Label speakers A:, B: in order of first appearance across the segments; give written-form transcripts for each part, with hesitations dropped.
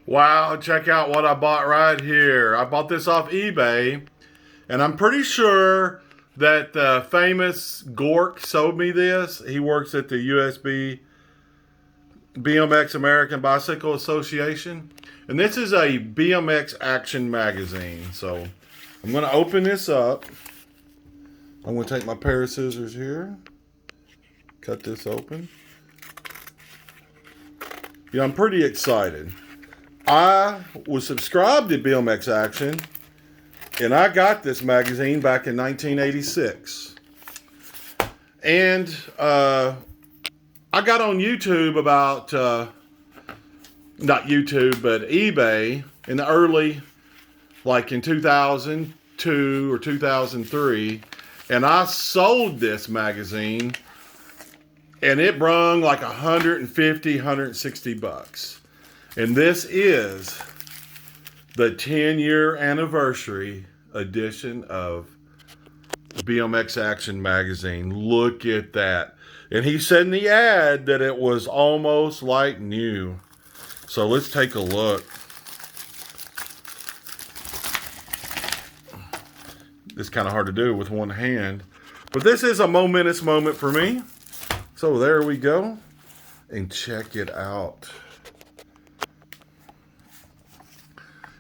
A: Wow, check out what I bought right here. I bought this off eBay, and I'm pretty sure that the famous Gork sold me this. He works at the USB BMX American Bicycle Association. And this is a BMX Action Magazine. So I'm going to open this up. I'm going to take my pair of scissors here, cut this open. Yeah, I'm pretty excited. I was subscribed to BMX Action, and I got this magazine back in 1986. And I got on YouTube about, not YouTube, but eBay in the early, like in 2002 or 2003. And I sold this magazine, and it brung like 150, 160 bucks. And this is the 10-year anniversary edition of BMX Action Magazine. Look at that. And he said in the ad that it was almost like new. So let's take a look. It's kind of hard to do with one hand. But this is a momentous moment for me. So there we go. And check it out.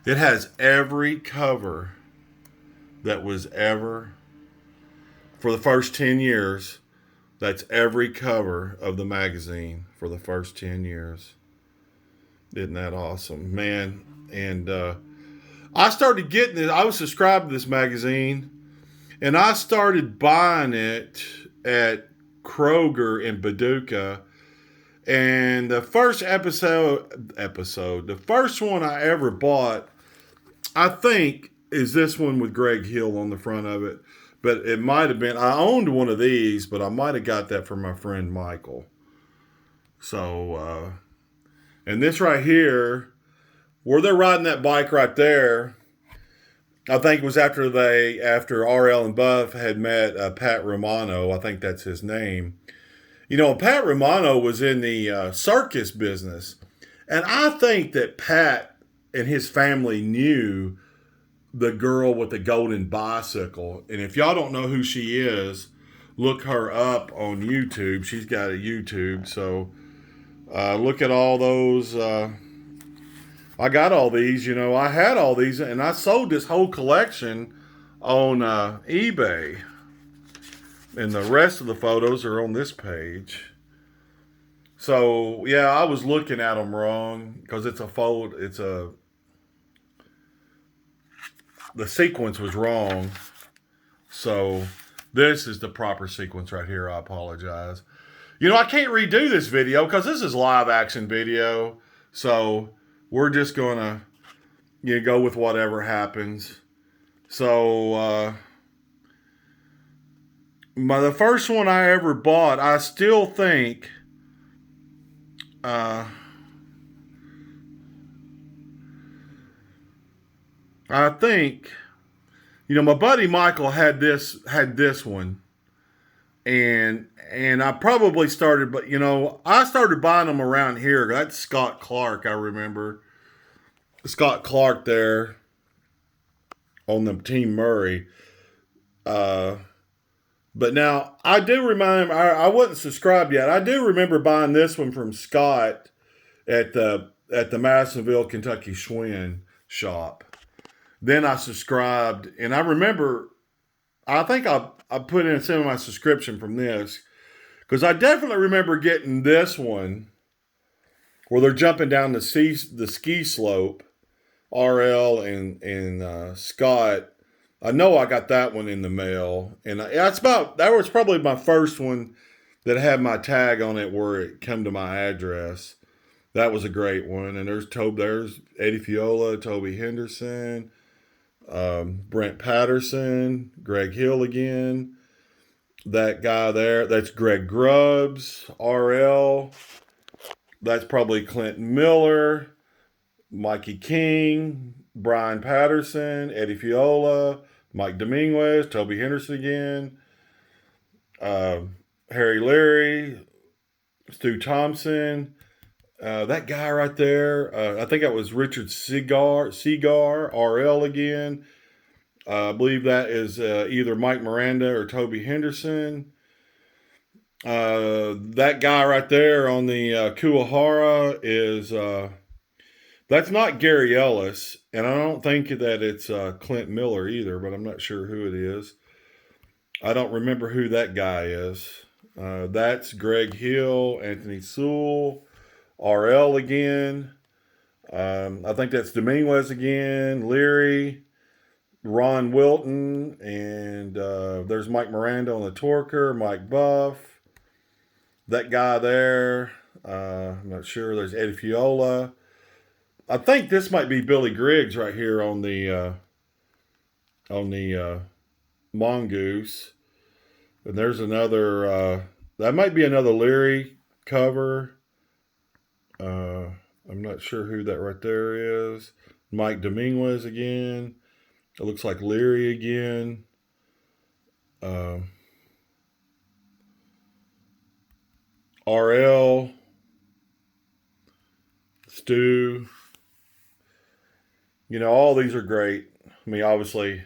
A: It has every cover that was ever, for the first 10 years, that's every cover of the magazine for the first 10 years. Isn't that awesome, man? And I started getting it. I was subscribed to this magazine, and I started buying it at Kroger in Paducah. And the first the first one I ever bought, I think, is this one with Greg Hill on the front of it. But it might have been, I owned one of these, but I might have got that from my friend Michael. So, and this right here, where they're riding that bike right there, I think it was after RL and Buff had met Pat Romano. I think that's his name. You know, Pat Romano was in the circus business. And I think that Pat and his family knew the girl with the golden bicycle. And if y'all don't know who she is, look her up on YouTube. She's got a YouTube. So look at all those. I got all these, you know. I had all these, and I sold this whole collection on eBay. And the rest of the photos are on this page. So, yeah, I was looking at them wrong because the sequence was wrong. So, this is the proper sequence right here. I apologize. You know, I can't redo this video because this is live action video. So, we're just going to go with whatever happens. So, the first one I ever bought, I still think my buddy Michael had this one, and I probably started, but I started buying them around here. That's Scott Clark, I remember. Scott Clark there on the Team Murray. But now, I do remember, I wasn't subscribed yet. I do remember buying this one from Scott at the Madisonville, Kentucky Schwinn shop. Then I subscribed, and I remember, I think I put in some of my subscription from this, because I definitely remember getting this one, where they're jumping down the ski slope, RL and Scott. I know I got that one in the mail, and that was probably my first one that had my tag on it where it come to my address. That was a great one. And there's Eddie Fiola, Toby Henderson, Brent Patterson, Greg Hill again. That guy there, that's Greg Grubbs, RL. That's probably Clinton Miller, Mikey King, Brian Patterson, Eddie Fiola, Mike Dominguez, Toby Henderson again, Harry Leary, Stu Thomsen, That guy right there, I think that was Richard Segar, RL again. I believe that is either Mike Miranda or Toby Henderson. That guy right there on the Kuwahara is that's not Gary Ellis, and I don't think that it's Clint Miller either, but I'm not sure who it is. I don't remember who that guy is. That's Greg Hill, Anthony Sewell, RL again. I think that's Dominguez again, Leary, Ron Wilton, and there's Mike Miranda on the Torker, Mike Buff. That guy there, I'm not sure. There's Eddie Fiola. I think this might be Billy Griggs right here on the Mongoose. And there's another. That might be another Leary cover. I'm not sure who that right there is. Mike Dominguez again. It looks like Leary again. RL. Stu. You know, all these are great. I mean, obviously,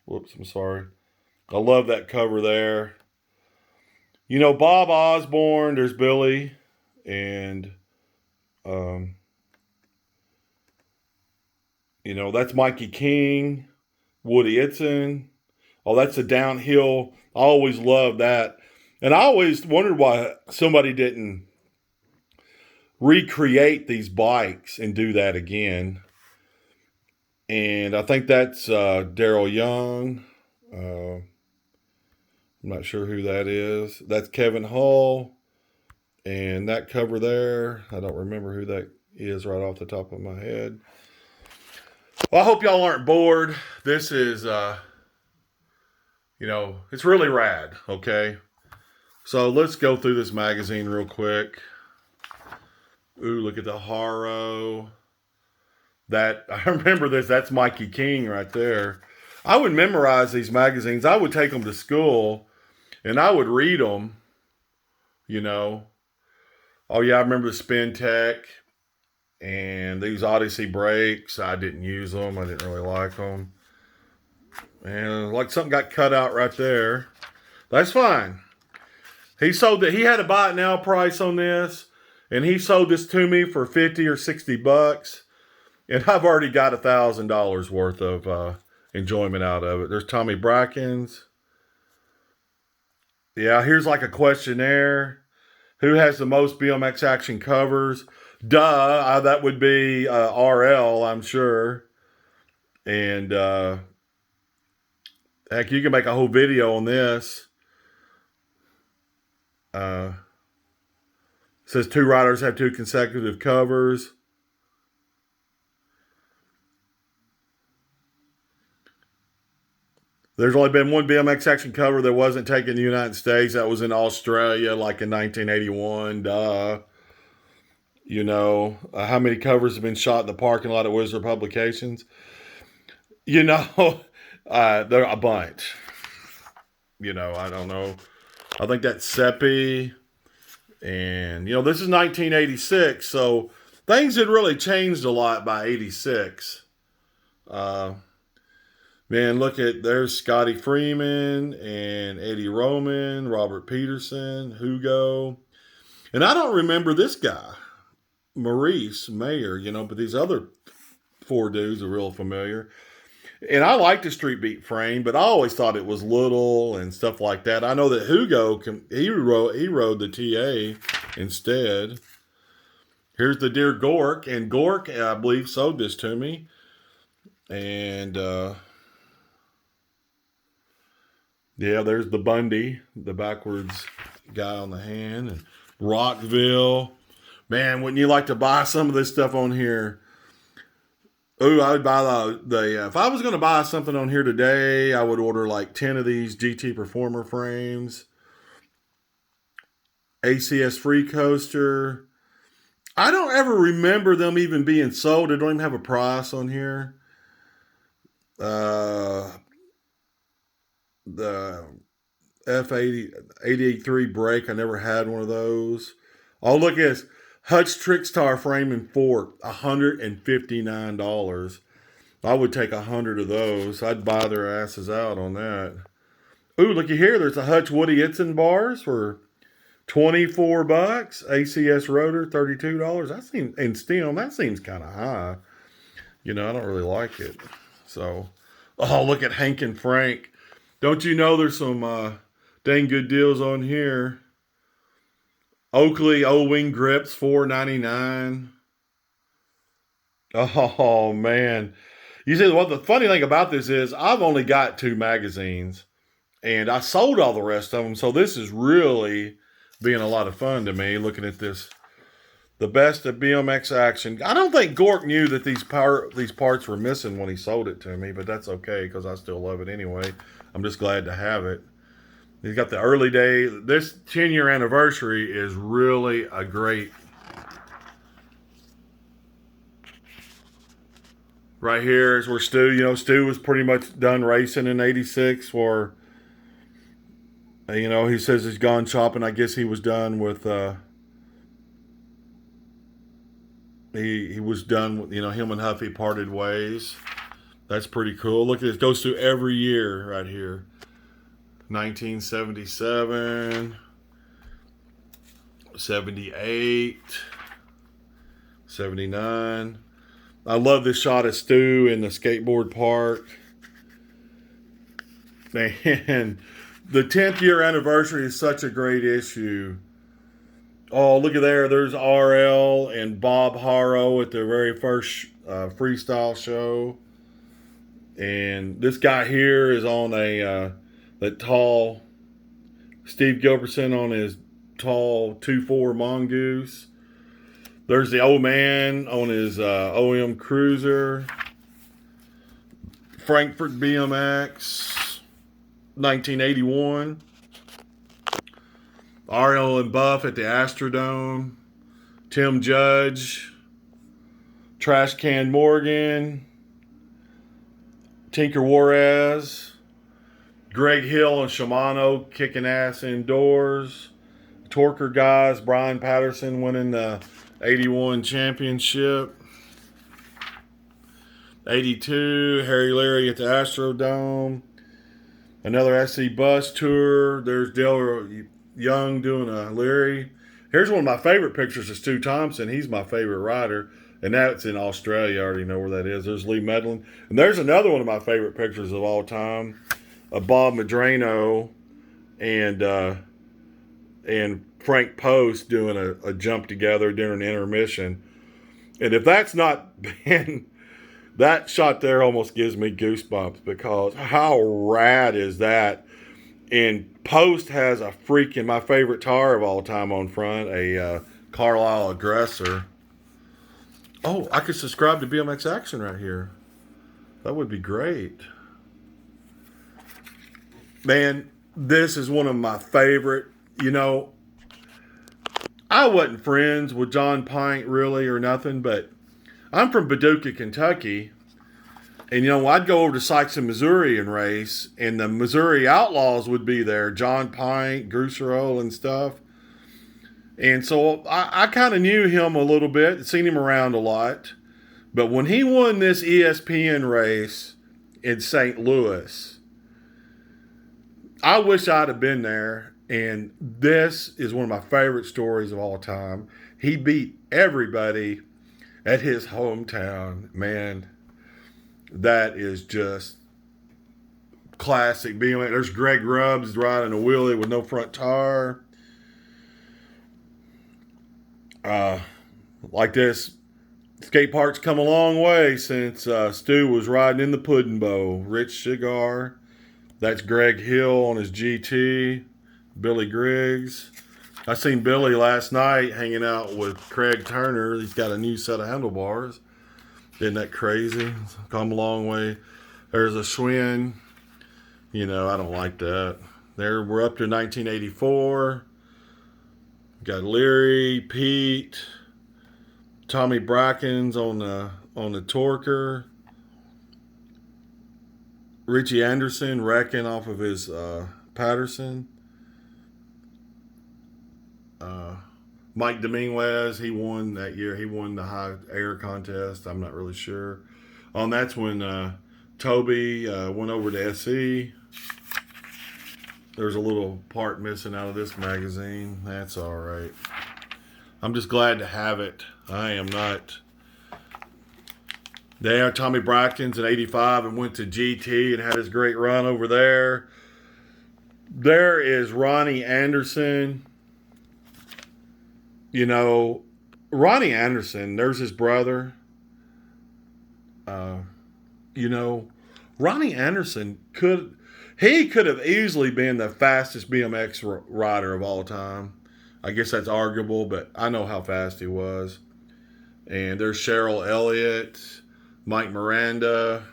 A: whoops, I'm sorry. I love that cover there. You know, Bob Osborn, there's Billy, and, you know, that's Mikey King, Woody Itzen. Oh, that's a downhill. I always loved that. And I always wondered why somebody didn't recreate these bikes and do that again. And I think that's Daryl Young. I'm not sure who that is. That's Kevin Hull. And that cover there, I don't remember who that is right off the top of my head. Well, I hope y'all aren't bored. This is, you know, it's really rad, okay? So let's go through this magazine real quick. Ooh, look at the Haro. That, I remember this, that's Mikey King right there. I would memorize these magazines. I would take them to school, and I would read them, you know. Oh, yeah, I remember the Spin Tech and these Odyssey brakes. I didn't use them. I didn't really like them. And like something got cut out right there. That's fine. He sold it. He had a buy it now price on this, and he sold this to me for $50 or $60. And I've already got $1,000 worth of enjoyment out of it. There's Tommy Brackens. Yeah, here's like a questionnaire. Who has the most BMX Action covers? Duh, that would be RL, I'm sure. And heck, you can make a whole video on this. It says 2 riders have 2 consecutive covers. There's only been one BMX Action cover that wasn't taken in the United States. That was in Australia, like in 1981. Duh. You know, how many covers have been shot in the parking lot at Wizard Publications? You know, there are a bunch. You know, I don't know. I think that's Seppi. And, you know, this is 1986, so things had really changed a lot by 86. Man, look at, there's Scotty Freeman and Eddie Roman, Robert Peterson, Hugo. And I don't remember this guy, Maurice Mayer, you know, but these other 4 dudes are real familiar. And I like the Street Beat frame, but I always thought it was little and stuff like that. I know that Hugo, he rode the TA instead. Here's the Dear Gork, and Gork, I believe, sold this to me. And, yeah, there's the Bundy, the backwards guy on the hand. And Rockville. Man, wouldn't you like to buy some of this stuff on here? Ooh, I would buy if I was going to buy something on here today, I would order like 10 of these GT Performer frames. ACS Free Coaster. I don't ever remember them even being sold. They don't even have a price on here. The F80 883 brake, I never had one of those. Oh, look at this. Hutch Trickstar frame and fork, $159. I would take 100 of those. I'd buy their asses out on that. Ooh, looky here. There's a Hutch Woody Itzen bars for $24. ACS rotor, $32. That seems, and stem, that seems kind of high. I don't really like it. So, oh, look at Hank and Frank. Don't you know there's some dang good deals on here? Oakley O-Wing grips, $4.99. Oh, man. You see, what the funny thing about this is I've only got 2 magazines, and I sold all the rest of them, so this is really being a lot of fun to me, looking at this. The best of BMX Action. I don't think Gork knew that these parts were missing when he sold it to me, but that's okay because I still love it anyway. I'm just glad to have it. He's got the early day. This 10-year anniversary is really a great. Right here is where Stu, Stu was pretty much done racing in '86. Where, he says he's gone shopping. I guess he was done with. He was done with, him and Huffy parted ways. That's pretty cool. Look at this. Goes through every year right here. 1977, 78, 79. I love this shot of Stu in the skateboard park. Man, the 10th year anniversary is such a great issue. Oh, look at there. There's RL and Bob Harrow at their very first freestyle show. And this guy here is on that tall Steve Gilbertson on his tall 2.4 Mongoose. There's the old man on his OM Cruiser. Frankfurt BMX, 1981. RL and Buff at the Astrodome. Tim Judge. Trash Can Morgan. Tinker Juarez. Greg Hill and Shimano kicking ass indoors. Torker guys. Brian Patterson winning the 81 championship. 82. Harry Leary at the Astrodome. Another SC bus tour. There's Dale Young doing a Leary. Here's one of my favorite pictures of Stu Thomsen. He's my favorite rider. And that's in Australia. I already know where that is. There's Lee Medlin. And there's another one of my favorite pictures of all time. Of Bob Madrano and Frank Post doing a jump together during an intermission. And if that's not been... That shot there almost gives me goosebumps because how rad is that? And Post has a freaking, my favorite tire of all time on front, a Carlisle Aggressor. Oh, I could subscribe to BMX Action right here. That would be great. Man, this is one of my favorite, I wasn't friends with John Piant really or nothing, but I'm from Paducah, Kentucky, and I'd go over to Sykes in Missouri and race, and the Missouri Outlaws would be there, John Piant, Grusero and stuff. And so I kind of knew him a little bit, seen him around a lot. But when he won this ESPN race in St. Louis, I wish I'd have been there. And this is one of my favorite stories of all time. He beat everybody at his hometown. Man, that is just classic BMX. There's Greg Rubbs riding a wheelie with no front tire. Like this, skate park's come a long way since Stu was riding in the Puddin' Bowl. Rich Cigar. That's Greg Hill on his GT. Billy Griggs. I seen Billy last night hanging out with Craig Turner. He's got a new set of handlebars. Isn't that crazy? Come a long way. There's a Schwinn. I don't like that. There, we're up to 1984. Got Leary, Pete, Tommy Brackens on the Torker. Richie Anderson wrecking off of his Patterson. Mike Dominguez, he won that year. He won the high air contest. I'm not really sure. That's when Toby went over to SE. There's a little part missing out of this magazine. That's all right. I'm just glad to have it. I am not. There, Tommy Brackens in '85 and went to GT and had his great run over there. There is Ronnie Anderson. You know, Ronnie Anderson, there's his brother. You know, Ronnie Anderson could have easily been the fastest BMX rider of all time. I guess that's arguable, but I know how fast he was. And there's Cheryl Elliott, Mike Miranda.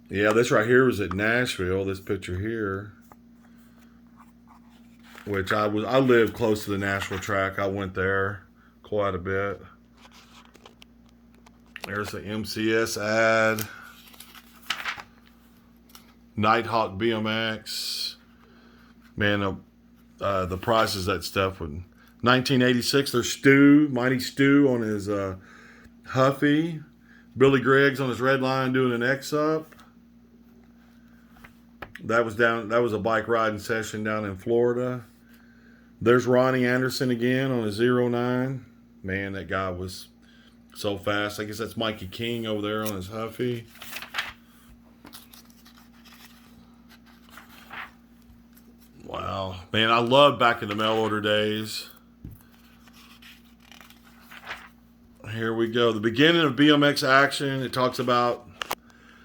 A: Yeah, this right here was at Nashville, this picture here. Which I lived close to the Nashville track. I went there quite a bit. There's the MCS ad. Nighthawk BMX. Man, the prices that stuff would. 1986, there's Mighty Stu on his Huffy. Billy Griggs on his Redline doing an X-Up. That was a bike riding session down in Florida. There's Ronnie Anderson again on his 09. Man, that guy was so fast. I guess that's Mikey King over there on his Huffy. Wow. Man, I love back in the mail order days. Here we go. The beginning of BMX Action. It talks about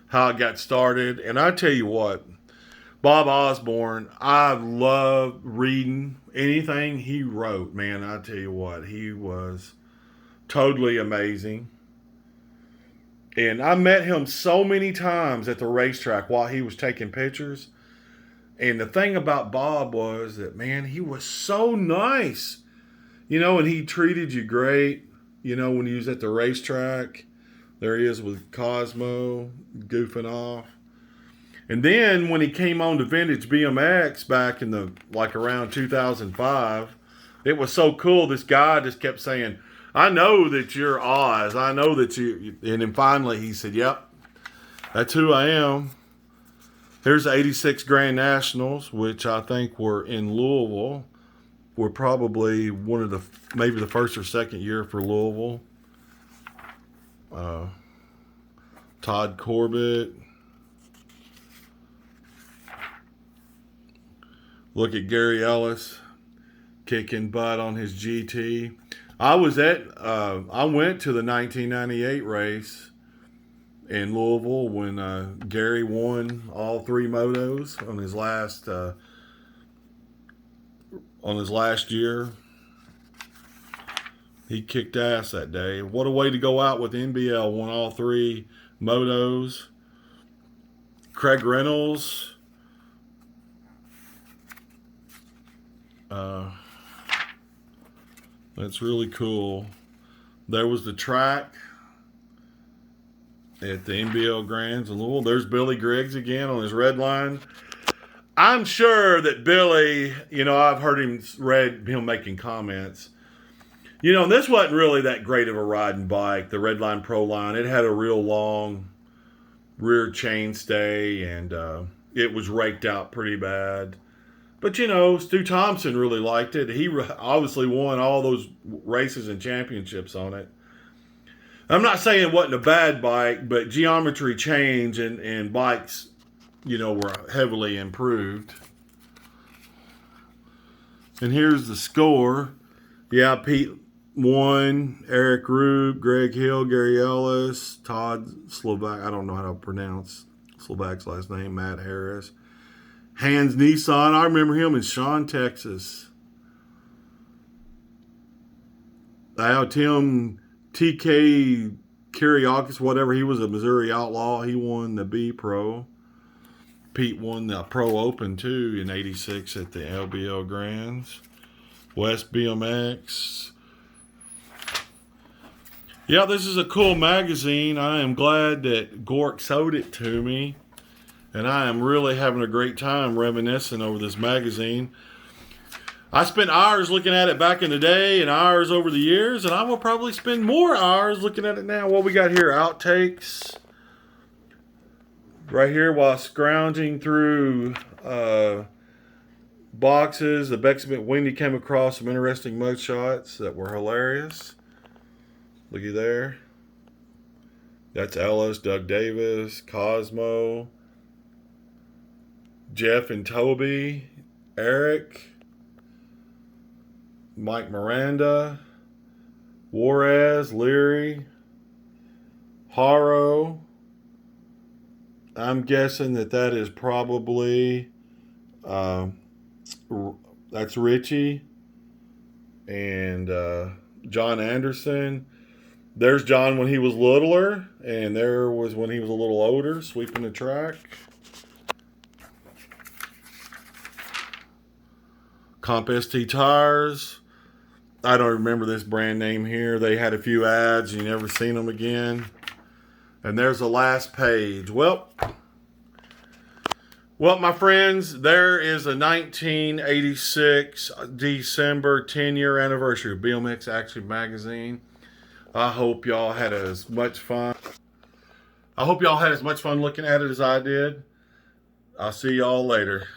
A: how it got started. And I tell you what, Bob Osborn, I love reading anything he wrote. Man, I tell you what, he was totally amazing. And I met him so many times at the racetrack while he was taking pictures. And the thing about Bob was that, man, he was so nice. You know, and he treated you great. You know, when he was at the racetrack. There he is with Cosmo, goofing off. And then when he came on to Vintage BMX back in around 2005, it was so cool. This guy just kept saying, I know that you're Oz. I know that you. And then finally he said, yep, that's who I am. Here's the 86 Grand Nationals, which I think were in Louisville. Were probably maybe the first or second year for Louisville. Todd Corbett. Look at Gary Ellis kicking butt on his GT. I went to the 1998 race in Louisville when Gary won all three motos on his last year. He kicked ass that day. What a way to go out with NBL. Won all three motos. Craig Reynolds. That's really cool. There was the track at the NBL Grands in Louisville. There's Billy Griggs again on his Redline. I'm sure that Billy, you know, I've read him making comments. You know, this wasn't really that great of a riding bike, the Redline Pro Line. It had a real long rear chainstay, and it was raked out pretty bad. But, you know, Stu Thomsen really liked it. He obviously won all those races and championships on it. I'm not saying it wasn't a bad bike, but geometry change and bikes, you know, were heavily improved. And here's the score. Yeah, Pete won. Eric Rube, Greg Hill, Gary Ellis, Todd Slovak. I don't know how to pronounce Slovak's last name. Matt Harris. Hans Nissan. I remember him in Shawn, Texas. Tim TK Kiriakis, whatever. He was a Missouri Outlaw. He won the B Pro. Pete won the Pro Open, too, in 86 at the LBL Grands. West BMX. Yeah, this is a cool magazine. I am glad that Gork sold it to me. And I am really having a great time reminiscing over this magazine. I spent hours looking at it back in the day and hours over the years, and I will probably spend more hours looking at it now. What we got here? Outtakes. Right here, while scrounging through boxes, the Bexham Wendy came across some interesting mug shots that were hilarious. Looky there. That's Ellis, Doug Davis, Cosmo, Jeff and Toby, Eric, Mike Miranda, Juarez, Leary, Haro. I'm guessing that is probably that's Richie and John Anderson. There's John when he was littler, and there was when he was a little older, sweeping the track. Comp ST tires. I don't remember this brand name here. They had a few ads, and you never seen them again. And there's the last page. Well, my friends, there is a 1986 December 10-year anniversary of BMX Action Magazine. I hope y'all had as much fun. looking at it as I did. I'll see y'all later.